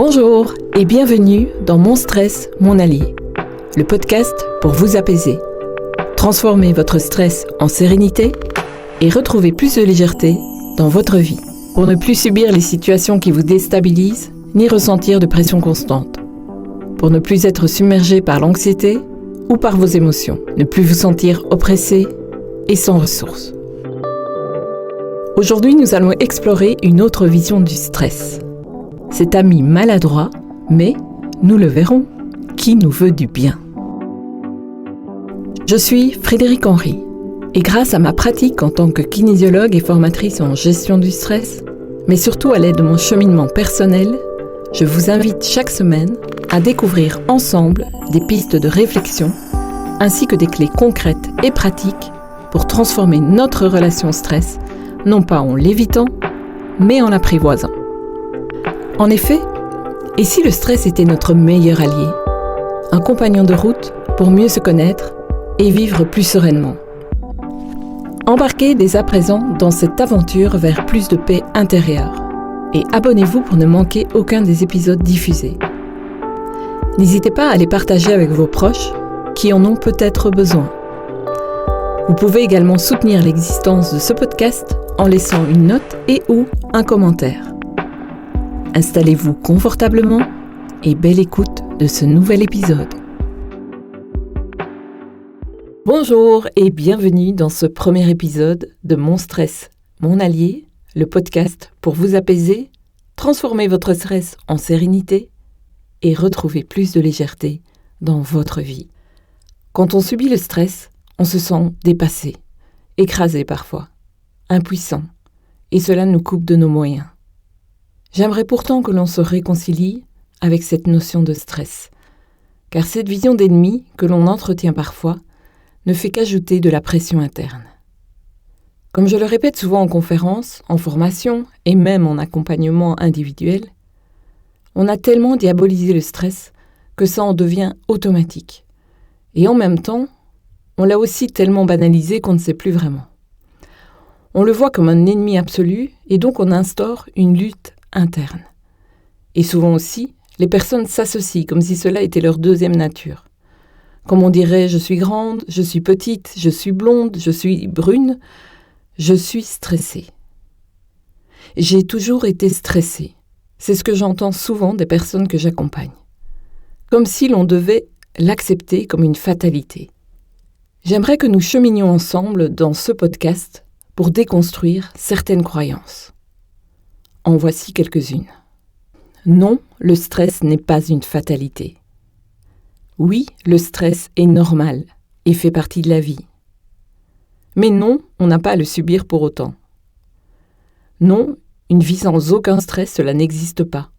Bonjour et bienvenue dans Mon Stress, Mon Allié, le podcast pour vous apaiser. Transformez votre stress en sérénité et retrouvez plus de légèreté dans votre vie pour ne plus subir les situations qui vous déstabilisent ni ressentir de pression constante. Pour ne plus être submergé par l'anxiété ou par vos émotions, ne plus vous sentir oppressé et sans ressources. Aujourd'hui, nous allons explorer une autre vision du stress. Cet ami maladroit, mais, nous le verrons, qui nous veut du bien. Je suis Frédéric Henry, et grâce à ma pratique en tant que kinésiologue et formatrice en gestion du stress, mais surtout à l'aide de mon cheminement personnel, je vous invite chaque semaine à découvrir ensemble des pistes de réflexion, ainsi que des clés concrètes et pratiques pour transformer notre relation au stress, non pas en l'évitant, mais en l'apprivoisant. En effet, et si le stress était notre meilleur allié, un compagnon de route pour mieux se connaître et vivre plus sereinement? Embarquez dès à présent dans cette aventure vers plus de paix intérieure et abonnez-vous pour ne manquer aucun des épisodes diffusés. N'hésitez pas à les partager avec vos proches qui en ont peut-être besoin. Vous pouvez également soutenir l'existence de ce podcast en laissant une note et ou un commentaire. Installez-vous confortablement et belle écoute de ce nouvel épisode. Bonjour et bienvenue dans ce premier épisode de Mon Stress, Mon Allié, le podcast pour vous apaiser, transformer votre stress en sérénité et retrouver plus de légèreté dans votre vie. Quand on subit le stress, on se sent dépassé, écrasé parfois, impuissant, et cela nous coupe de nos moyens. J'aimerais pourtant que l'on se réconcilie avec cette notion de stress, car cette vision d'ennemi que l'on entretient parfois ne fait qu'ajouter de la pression interne. Comme je le répète souvent en conférence, en formation et même en accompagnement individuel, on a tellement diabolisé le stress que ça en devient automatique. Et en même temps, on l'a aussi tellement banalisé qu'on ne sait plus vraiment. On le voit comme un ennemi absolu et donc on instaure une lutte interne. Et souvent aussi, les personnes s'associent comme si cela était leur deuxième nature. Comme on dirait « je suis grande, je suis petite, je suis blonde, je suis brune, je suis stressée ». J'ai toujours été stressée. C'est ce que j'entends souvent des personnes que j'accompagne. Comme si l'on devait l'accepter comme une fatalité. J'aimerais que nous cheminions ensemble dans ce podcast pour déconstruire certaines croyances. En voici quelques-unes. Non, le stress n'est pas une fatalité. Oui, le stress est normal et fait partie de la vie. Mais non, on n'a pas à le subir pour autant. Non, une vie sans aucun stress, cela n'existe pas.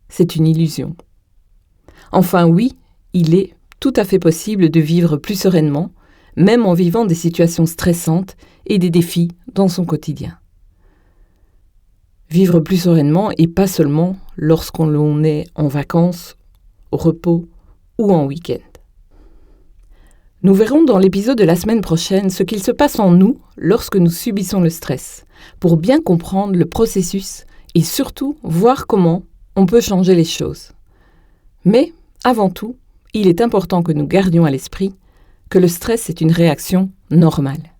C'est une illusion. Enfin oui, il est tout à fait possible de vivre plus sereinement, même en vivant des situations stressantes et des défis dans son quotidien. Vivre plus sereinement et pas seulement lorsqu'on est en vacances, au repos ou en week-end. Nous verrons dans l'épisode de la semaine prochaine ce qu'il se passe en nous lorsque nous subissons le stress, pour bien comprendre le processus et surtout voir comment on peut changer les choses. Mais, avant tout, il est important que nous gardions à l'esprit que le stress est une réaction normale.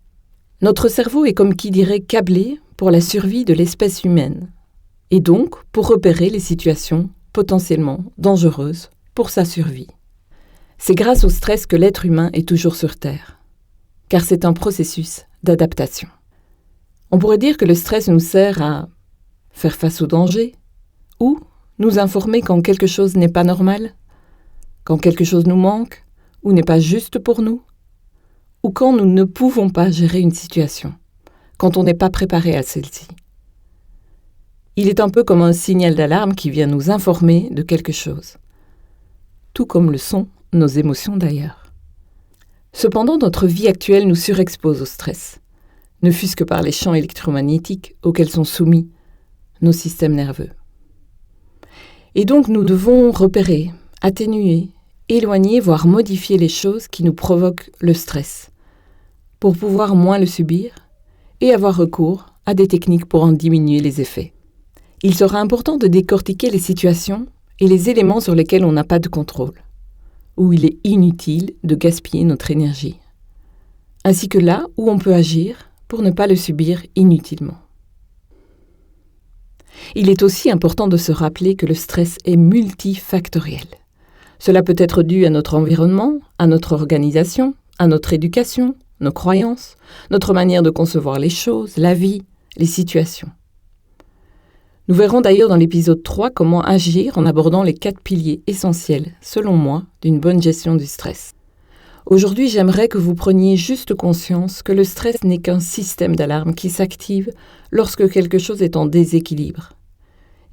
Notre cerveau est comme qui dirait câblé pour la survie de l'espèce humaine, et donc pour repérer les situations potentiellement dangereuses pour sa survie. C'est grâce au stress que l'être humain est toujours sur Terre, car c'est un processus d'adaptation. On pourrait dire que le stress nous sert à faire face au danger, ou nous informer quand quelque chose n'est pas normal, quand quelque chose nous manque, ou n'est pas juste pour nous, ou quand nous ne pouvons pas gérer une situation, quand on n'est pas préparé à celle-ci. Il est un peu comme un signal d'alarme qui vient nous informer de quelque chose, tout comme le sont nos émotions d'ailleurs. Cependant, notre vie actuelle nous surexpose au stress, ne fût-ce que par les champs électromagnétiques auxquels sont soumis nos systèmes nerveux. Et donc nous devons repérer, atténuer, éloigner, voire modifier les choses qui nous provoquent le stress, pour pouvoir moins le subir et avoir recours à des techniques pour en diminuer les effets. Il sera important de décortiquer les situations et les éléments sur lesquels on n'a pas de contrôle, où il est inutile de gaspiller notre énergie, ainsi que là où on peut agir pour ne pas le subir inutilement. Il est aussi important de se rappeler que le stress est multifactoriel. Cela peut être dû à notre environnement, à notre organisation, à notre éducation, nos croyances, notre manière de concevoir les choses, la vie, les situations. Nous verrons d'ailleurs dans l'épisode 3 comment agir en abordant les 4 piliers essentiels, selon moi, d'une bonne gestion du stress. Aujourd'hui, j'aimerais que vous preniez juste conscience que le stress n'est qu'un système d'alarme qui s'active lorsque quelque chose est en déséquilibre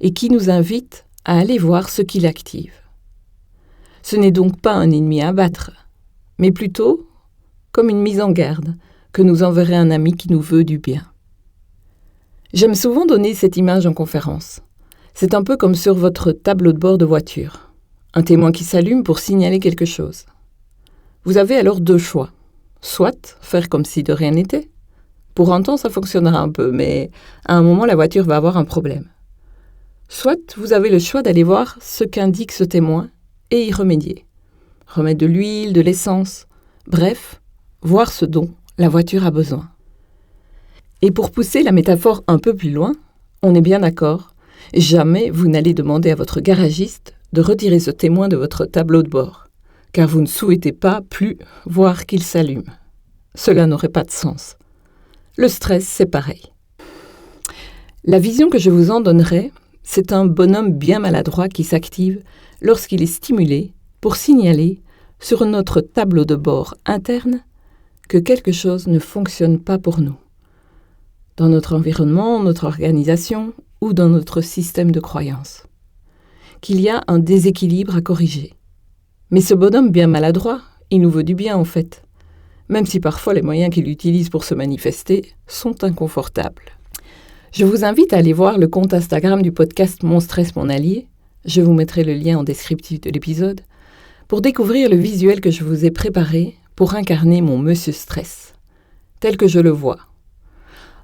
et qui nous invite à aller voir ce qui l'active. Ce n'est donc pas un ennemi à abattre, mais plutôt comme une mise en garde que nous enverrait un ami qui nous veut du bien. J'aime souvent donner cette image en conférence. C'est un peu comme sur votre tableau de bord de voiture. Un témoin qui s'allume pour signaler quelque chose. Vous avez alors 2 choix. Soit faire comme si de rien n'était. Pour un temps, ça fonctionnera un peu, mais à un moment, la voiture va avoir un problème. Soit vous avez le choix d'aller voir ce qu'indique ce témoin et y remédier. Remettre de l'huile, de l'essence, bref, voir ce dont la voiture a besoin. Et pour pousser la métaphore un peu plus loin, on est bien d'accord, jamais vous n'allez demander à votre garagiste de retirer ce témoin de votre tableau de bord, car vous ne souhaitez pas plus voir qu'il s'allume. Cela n'aurait pas de sens. Le stress, c'est pareil. La vision que je vous en donnerai, c'est un bonhomme bien maladroit qui s'active lorsqu'il est stimulé pour signaler sur notre tableau de bord interne que quelque chose ne fonctionne pas pour nous, dans notre environnement, notre organisation ou dans notre système de croyances, qu'il y a un déséquilibre à corriger. Mais ce bonhomme bien maladroit, il nous veut du bien en fait, même si parfois les moyens qu'il utilise pour se manifester sont inconfortables. Je vous invite à aller voir le compte Instagram du podcast Mon Stress, Mon Allié, je vous mettrai le lien en descriptif de l'épisode, pour découvrir le visuel que je vous ai préparé pour incarner mon Monsieur Stress, tel que je le vois.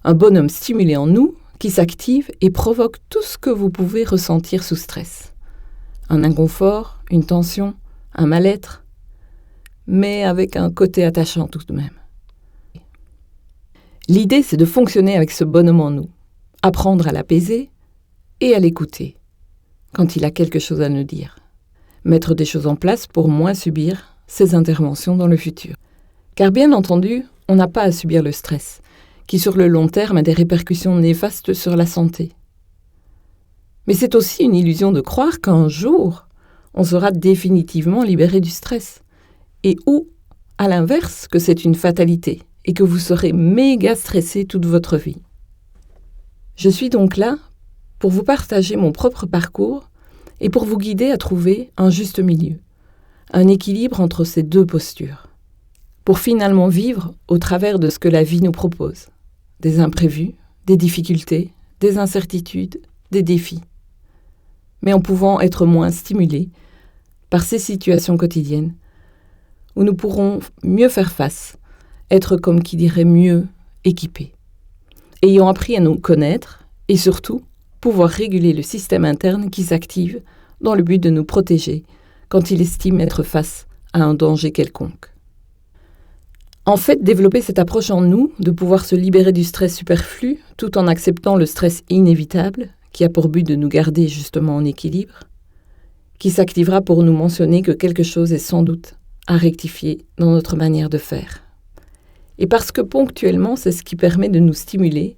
Un bonhomme stimulé en nous qui s'active et provoque tout ce que vous pouvez ressentir sous stress. Un inconfort, une tension, un mal-être, mais avec un côté attachant tout de même. L'idée, c'est de fonctionner avec ce bonhomme en nous, apprendre à l'apaiser et à l'écouter quand il a quelque chose à nous dire. Mettre des choses en place pour moins subir ses interventions dans le futur. Car bien entendu, on n'a pas à subir le stress, qui sur le long terme a des répercussions néfastes sur la santé. Mais c'est aussi une illusion de croire qu'un jour, on sera définitivement libéré du stress. Et ou, à l'inverse, que c'est une fatalité et que vous serez méga stressé toute votre vie. Je suis donc là pour vous partager mon propre parcours et pour vous guider à trouver un juste milieu, un équilibre entre ces 2 postures, pour finalement vivre au travers de ce que la vie nous propose, des imprévus, des difficultés, des incertitudes, des défis, mais en pouvant être moins stimulés par ces situations quotidiennes où nous pourrons mieux faire face, être comme qui dirait mieux équipés, ayant appris à nous connaître et surtout pouvoir réguler le système interne qui s'active dans le but de nous protéger quand il estime être face à un danger quelconque. En fait, développer cette approche en nous, de pouvoir se libérer du stress superflu tout en acceptant le stress inévitable qui a pour but de nous garder justement en équilibre, qui s'activera pour nous mentionner que quelque chose est sans doute à rectifier dans notre manière de faire. Et parce que ponctuellement, c'est ce qui permet de nous stimuler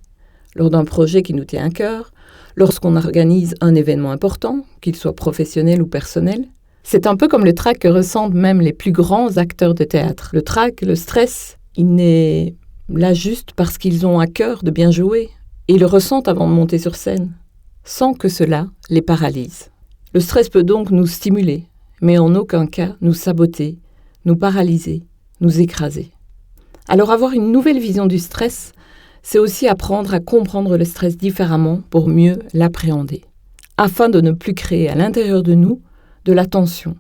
lors d'un projet qui nous tient à cœur, lorsqu'on organise un événement important, qu'il soit professionnel ou personnel. C'est un peu comme le trac que ressentent même les plus grands acteurs de théâtre. Le trac, le stress, il n'est là juste parce qu'ils ont à cœur de bien jouer et le ressentent avant de monter sur scène, sans que cela les paralyse. Le stress peut donc nous stimuler, mais en aucun cas nous saboter, nous paralyser, nous écraser. Alors avoir une nouvelle vision du stress, c'est aussi apprendre à comprendre le stress différemment pour mieux l'appréhender, afin de ne plus créer à l'intérieur de nous de la tension,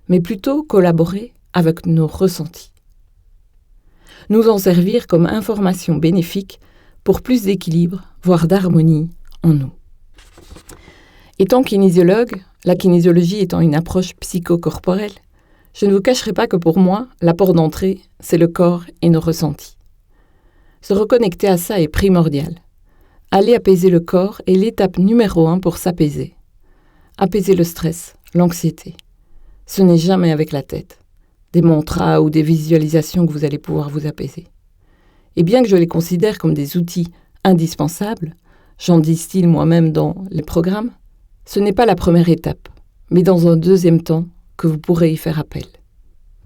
mais plutôt collaborer avec nos ressentis. Nous en servir comme information bénéfique pour plus d'équilibre, voire d'harmonie en nous. Étant kinésiologue, la kinésiologie étant une approche psychocorporelle, je ne vous cacherai pas que pour moi, l'apport d'entrée, c'est le corps et nos ressentis. Se reconnecter à ça est primordial. Aller apaiser le corps est l'étape numéro 1 pour s'apaiser. Apaiser le stress, l'anxiété. Ce n'est jamais avec la tête, des mantras ou des visualisations que vous allez pouvoir vous apaiser. Et bien que je les considère comme des outils indispensables, j'en distille moi-même dans les programmes, ce n'est pas la première étape, mais dans un deuxième temps que vous pourrez y faire appel.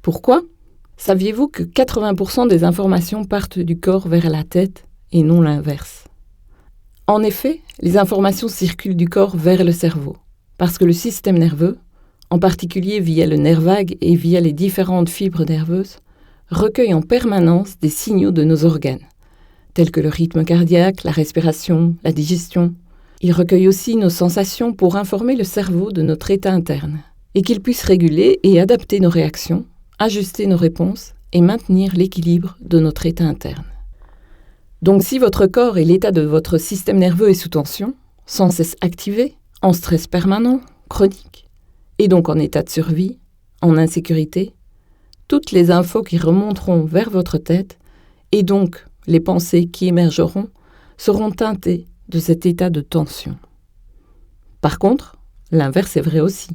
Pourquoi ? Saviez-vous que 80% des informations partent du corps vers la tête et non l'inverse ? En effet, les informations circulent du corps vers le cerveau, parce que le système nerveux, en particulier via le nerf vague et via les différentes fibres nerveuses, recueille en permanence des signaux de nos organes, tels que le rythme cardiaque, la respiration, la digestion. Il recueille aussi nos sensations pour informer le cerveau de notre état interne, et qu'il puisse réguler et adapter nos réactions, ajuster nos réponses et maintenir l'équilibre de notre état interne. Donc si votre corps et l'état de votre système nerveux est sous tension, sans cesse activé, en stress permanent, chronique, et donc en état de survie, en insécurité, toutes les infos qui remonteront vers votre tête, et donc les pensées qui émergeront, seront teintées de cet état de tension. Par contre, l'inverse est vrai aussi.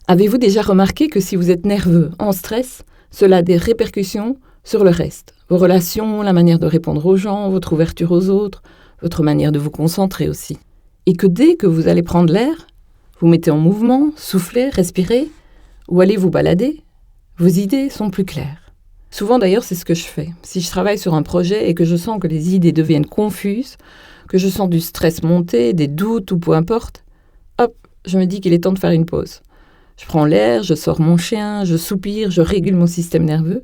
Avez-vous déjà remarqué que si vous êtes nerveux, en stress, cela a des répercussions sur le reste, vos relations, la manière de répondre aux gens, votre ouverture aux autres, votre manière de vous concentrer aussi. Et que dès que vous allez prendre l'air, vous mettez en mouvement, soufflez, respirez, ou allez vous balader, vos idées sont plus claires. Souvent d'ailleurs, c'est ce que je fais. Si je travaille sur un projet et que je sens que les idées deviennent confuses, que je sens du stress monter, des doutes ou peu importe, hop, je me dis qu'il est temps de faire une pause. Je prends l'air, je sors mon chien, je soupire, je régule mon système nerveux,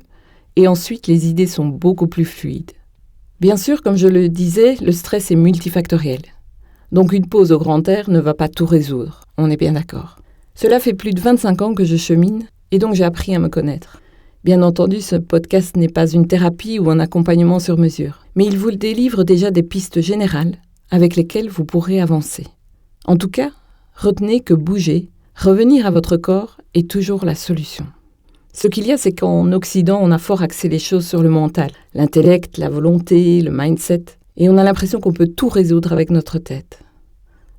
et ensuite les idées sont beaucoup plus fluides. Bien sûr, comme je le disais, le stress est multifactoriel. Donc une pause au grand air ne va pas tout résoudre, on est bien d'accord. Cela fait plus de 25 ans que je chemine, et donc j'ai appris à me connaître. Bien entendu, ce podcast n'est pas une thérapie ou un accompagnement sur mesure, mais il vous délivre déjà des pistes générales avec lesquelles vous pourrez avancer. En tout cas, retenez que bouger, revenir à votre corps est toujours la solution. Ce qu'il y a, c'est qu'en Occident, on a fort axé les choses sur le mental, l'intellect, la volonté, le mindset, et on a l'impression qu'on peut tout résoudre avec notre tête.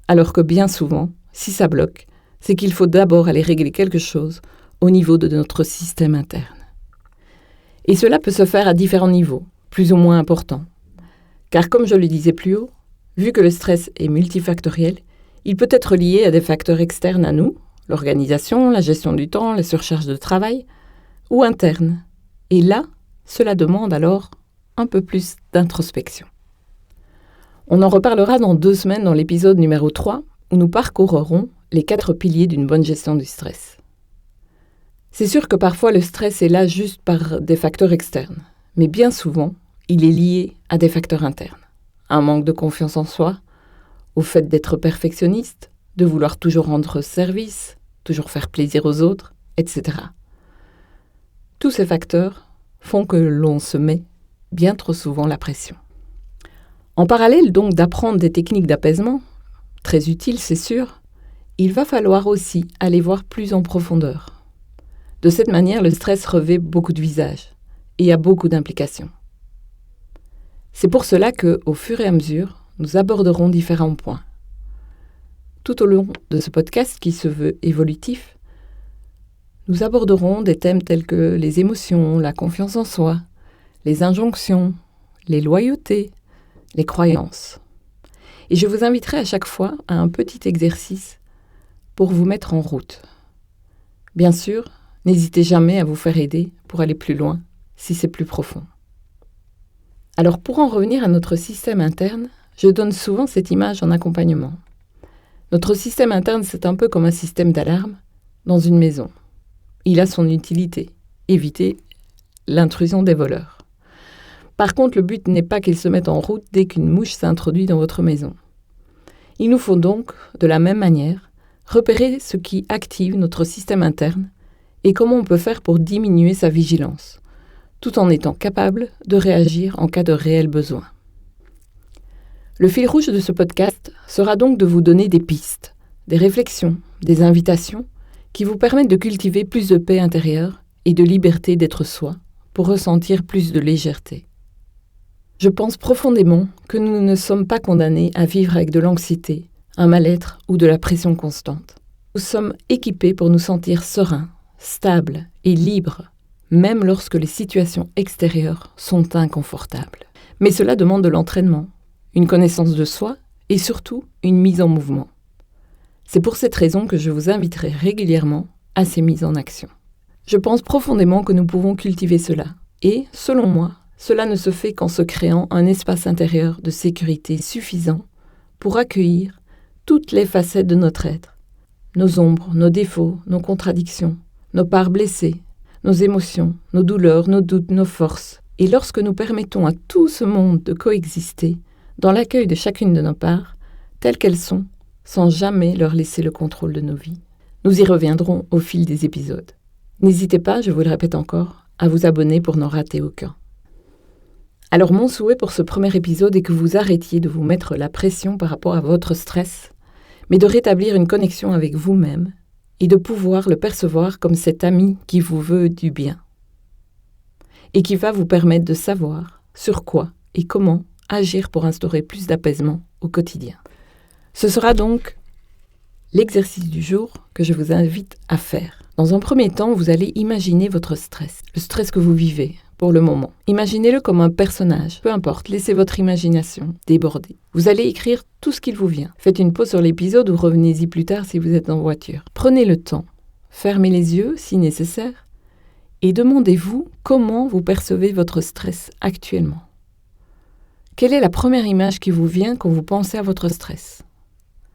Alors que bien souvent, si ça bloque, c'est qu'il faut d'abord aller régler quelque chose au niveau de notre système interne. Et cela peut se faire à différents niveaux, plus ou moins importants. Car comme je le disais plus haut, vu que le stress est multifactoriel, il peut être lié à des facteurs externes à nous, l'organisation, la gestion du temps, la surcharge de travail, ou internes. Et là, cela demande alors un peu plus d'introspection. On en reparlera dans 2 semaines dans l'épisode numéro 3, où nous parcourrons les 4 piliers d'une bonne gestion du stress. C'est sûr que parfois le stress est là juste par des facteurs externes, mais bien souvent, il est lié à des facteurs internes. Un manque de confiance en soi, au fait d'être perfectionniste, de vouloir toujours rendre service, toujours faire plaisir aux autres, etc. Tous ces facteurs font que l'on se met bien trop souvent la pression. En parallèle donc d'apprendre des techniques d'apaisement, très utiles c'est sûr, il va falloir aussi aller voir plus en profondeur. De cette manière, le stress revêt beaucoup de visages et a beaucoup d'implications. C'est pour cela que, au fur et à mesure, nous aborderons différents points. Tout au long de ce podcast qui se veut évolutif, nous aborderons des thèmes tels que les émotions, la confiance en soi, les injonctions, les loyautés, les croyances. Et je vous inviterai à chaque fois à un petit exercice pour vous mettre en route. Bien sûr, n'hésitez jamais à vous faire aider pour aller plus loin, si c'est plus profond. Alors pour en revenir à notre système interne, je donne souvent cette image en accompagnement. Notre système interne, c'est un peu comme un système d'alarme dans une maison. Il a son utilité, éviter l'intrusion des voleurs. Par contre, le but n'est pas qu'il se mette en route dès qu'une mouche s'introduit dans votre maison. Il nous faut donc, de la même manière, repérer ce qui active notre système interne et comment on peut faire pour diminuer sa vigilance, tout en étant capable de réagir en cas de réel besoin. Le fil rouge de ce podcast sera donc de vous donner des pistes, des réflexions, des invitations qui vous permettent de cultiver plus de paix intérieure et de liberté d'être soi pour ressentir plus de légèreté. Je pense profondément que nous ne sommes pas condamnés à vivre avec de l'anxiété, un mal-être ou de la pression constante. Nous sommes équipés pour nous sentir sereins, stables et libres, même lorsque les situations extérieures sont inconfortables. Mais cela demande de l'entraînement, une connaissance de soi et surtout une mise en mouvement. C'est pour cette raison que je vous inviterai régulièrement à ces mises en action. Je pense profondément que nous pouvons cultiver cela. Et, selon moi, cela ne se fait qu'en se créant un espace intérieur de sécurité suffisant pour accueillir toutes les facettes de notre être. Nos ombres, nos défauts, nos contradictions, nos parts blessées, nos émotions, nos douleurs, nos doutes, nos forces. Et lorsque nous permettons à tout ce monde de coexister dans l'accueil de chacune de nos parts, telles qu'elles sont, sans jamais leur laisser le contrôle de nos vies. Nous y reviendrons au fil des épisodes. N'hésitez pas, je vous le répète encore, à vous abonner pour n'en rater aucun. Alors mon souhait pour ce premier épisode est que vous arrêtiez de vous mettre la pression par rapport à votre stress, mais de rétablir une connexion avec vous-même et de pouvoir le percevoir comme cet ami qui vous veut du bien et qui va vous permettre de savoir sur quoi et comment agir pour instaurer plus d'apaisement au quotidien. Ce sera donc l'exercice du jour que je vous invite à faire. Dans un premier temps, vous allez imaginer votre stress, le stress que vous vivez pour le moment. Imaginez-le comme un personnage, peu importe, laissez votre imagination déborder. Vous allez écrire tout ce qu'il vous vient. Faites une pause sur l'épisode ou revenez-y plus tard si vous êtes en voiture. Prenez le temps, fermez les yeux si nécessaire et demandez-vous comment vous percevez votre stress actuellement. Quelle est la première image qui vous vient quand vous pensez à votre stress ?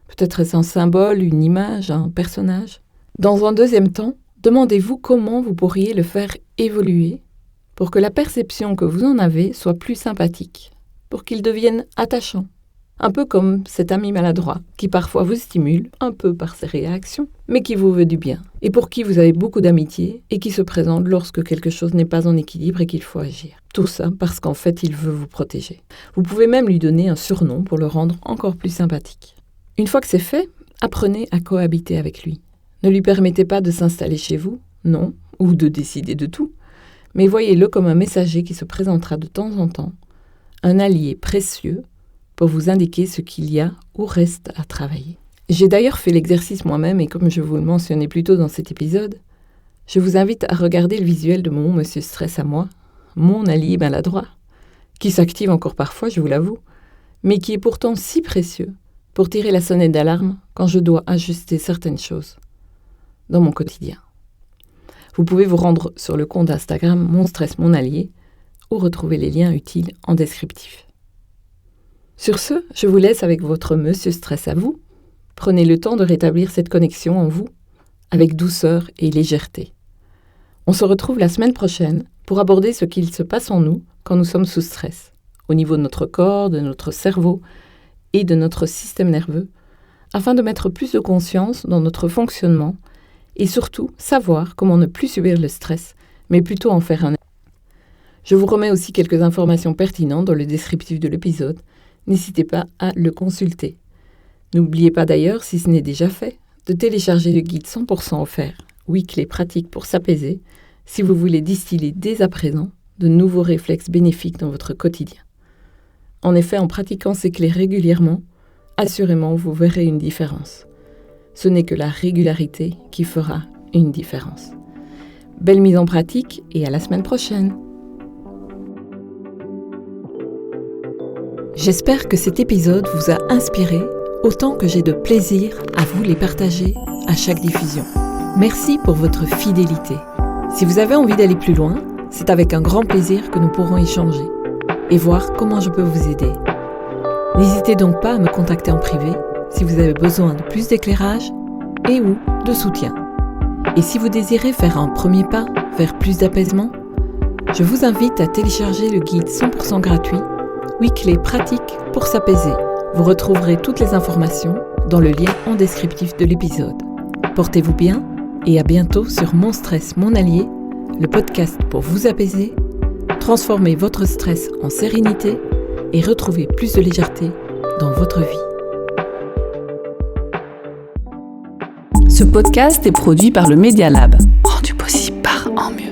Peut-être est-ce un symbole, une image, un personnage. Dans un deuxième temps, demandez-vous comment vous pourriez le faire évoluer pour que la perception que vous en avez soit plus sympathique, pour qu'il devienne attachant. Un peu comme cet ami maladroit qui parfois vous stimule, un peu par ses réactions, mais qui vous veut du bien, et pour qui vous avez beaucoup d'amitié et qui se présente lorsque quelque chose n'est pas en équilibre et qu'il faut agir. Tout ça parce qu'en fait, il veut vous protéger. Vous pouvez même lui donner un surnom pour le rendre encore plus sympathique. Une fois que c'est fait, apprenez à cohabiter avec lui. Ne lui permettez pas de s'installer chez vous, non, ou de décider de tout, mais voyez-le comme un messager qui se présentera de temps en temps, un allié précieux pour vous indiquer ce qu'il y a ou reste à travailler. J'ai d'ailleurs fait l'exercice moi-même et comme je vous le mentionnais plus tôt dans cet épisode, je vous invite à regarder le visuel de mon Monsieur Stress à moi, mon allié maladroit, qui s'active encore parfois, je vous l'avoue, mais qui est pourtant si précieux pour tirer la sonnette d'alarme quand je dois ajuster certaines choses dans mon quotidien. Vous pouvez vous rendre sur le compte Instagram Mon Stress Mon Allié ou retrouver les liens utiles en descriptif. Sur ce, je vous laisse avec votre Monsieur Stress à vous. Prenez le temps de rétablir cette connexion en vous avec douceur et légèreté. On se retrouve la semaine prochaine pour aborder ce qu'il se passe en nous quand nous sommes sous stress, au niveau de notre corps, de notre cerveau et de notre système nerveux, afin de mettre plus de conscience dans notre fonctionnement et surtout savoir comment ne plus subir le stress, mais plutôt en faire un. Je vous remets aussi quelques informations pertinentes dans le descriptif de l'épisode. N'hésitez pas à le consulter. N'oubliez pas d'ailleurs, si ce n'est déjà fait, de télécharger le guide 100% offert, 8 clés pratiques pour s'apaiser, si vous voulez distiller dès à présent de nouveaux réflexes bénéfiques dans votre quotidien. En effet, en pratiquant ces clés régulièrement, assurément vous verrez une différence. Ce n'est que la régularité qui fera une différence. Belle mise en pratique et à la semaine prochaine. J'espère que cet épisode vous a inspiré autant que j'ai de plaisir à vous les partager à chaque diffusion. Merci pour votre fidélité. Si vous avez envie d'aller plus loin, c'est avec un grand plaisir que nous pourrons échanger et voir comment je peux vous aider. N'hésitez donc pas à me contacter en privé si vous avez besoin de plus d'éclairage et ou de soutien. Et si vous désirez faire un premier pas vers plus d'apaisement, je vous invite à télécharger le guide 100% gratuit 8 clés pratiques pour s'apaiser. Vous retrouverez toutes les informations dans le lien en descriptif de l'épisode. Portez-vous bien et à bientôt sur Mon Stress Mon Allié, le podcast pour vous apaiser, transformer votre stress en sérénité et retrouver plus de légèreté dans votre vie. Ce podcast est produit par le Media Lab. Rendu possible par En Mieux.